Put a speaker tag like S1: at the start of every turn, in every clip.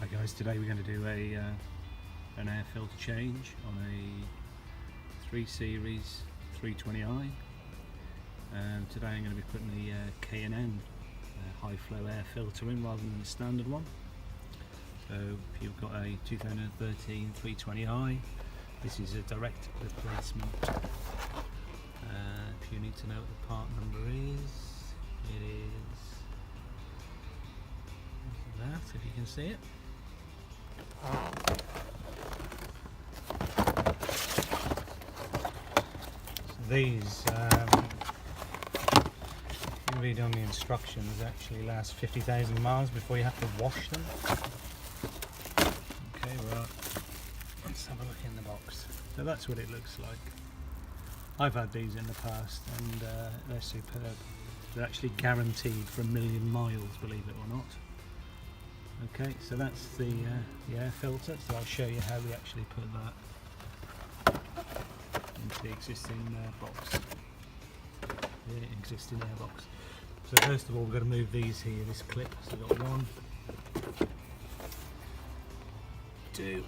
S1: Hi guys, today we're going to do an air filter change on a 3 Series 320i, and today I'm going to be putting the K&N high flow air filter in rather than the standard one. So if you've got a 2013 320i, this is a direct replacement. If you need to know what the part number is, it is that, if you can see it. So these, you read on the instructions, actually last 50,000 miles before you have to wash them. Okay, right, let's have a look in the box. So that's what it looks like. I've had these in the past and they're superb. They're actually guaranteed for 1,000,000 miles, believe it or not. Okay, so that's the air filter, so I'll show you how we actually put that into the existing box, the existing air box. So first of all, we've got to move these here, this clip. So we've got 1, 2,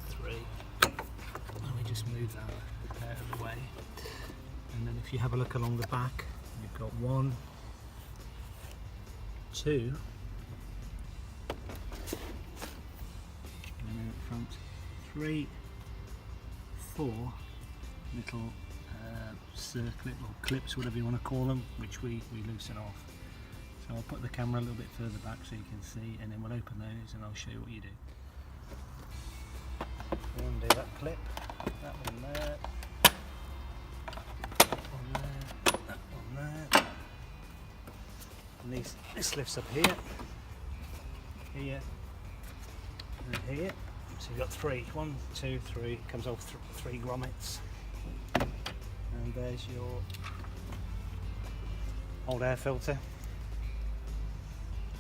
S1: 3, and we just move that out of the way. And then if you have a look along the back, you've got 1, 2, and then at front 3, 4 little circlip or clips, whatever you want to call them, which we loosen off. So I'll put the camera a little bit further back so you can see, and then we'll open those and I'll show you what you do. You undo that clip, that one there, that one there, that one there. And this lifts up here, here, and here. So you've got 3, 1, 2, 3, comes off 3 grommets. And there's your old air filter.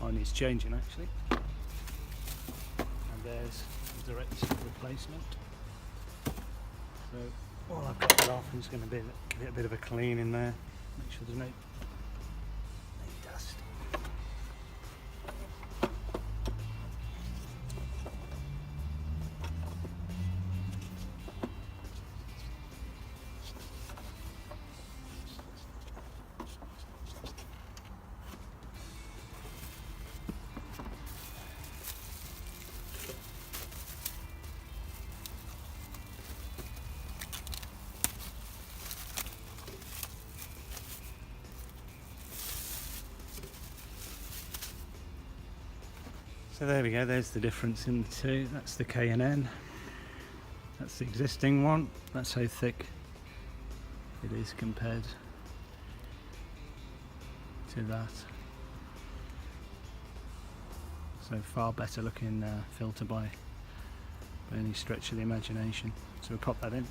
S1: Mine needs changing actually. And there's the direct replacement. So while I've got it off, I'm just going to give it a bit of a clean in there. Make sure there's no dust. So there we go, there's the difference in the two. That's the K&N, that's the existing one. That's how thick it is compared to that. So far better looking filter by any stretch of the imagination. So we'll pop that in.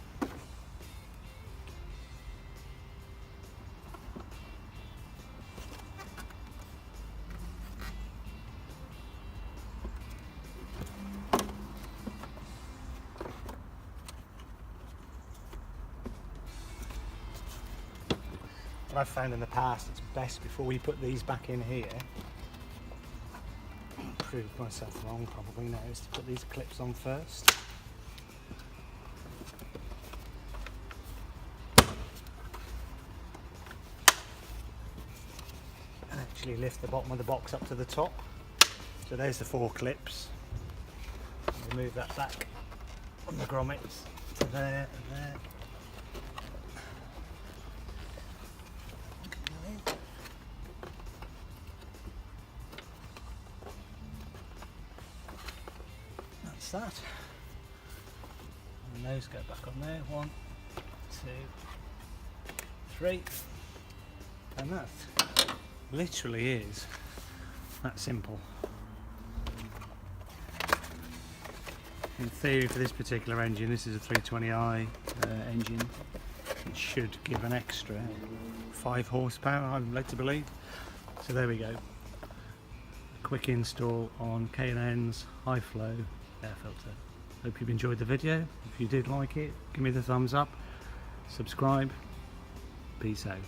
S1: What I've found in the past, it's best before we put these back in here, proved myself wrong probably now, is to put these clips on first. And actually lift the bottom of the box up to the top. So there's the 4 clips. Move that back on the grommets to there and there. That, and those go back on there. 1, 2, 3, and that literally is that simple. In theory, for this particular engine, this is a 320i engine, it should give an extra 5 horsepower, I'm led to believe. So there we go, a quick install on K&N's high flow air filter. Hope you've enjoyed the video. If you did like it, give me the thumbs up, subscribe, peace out.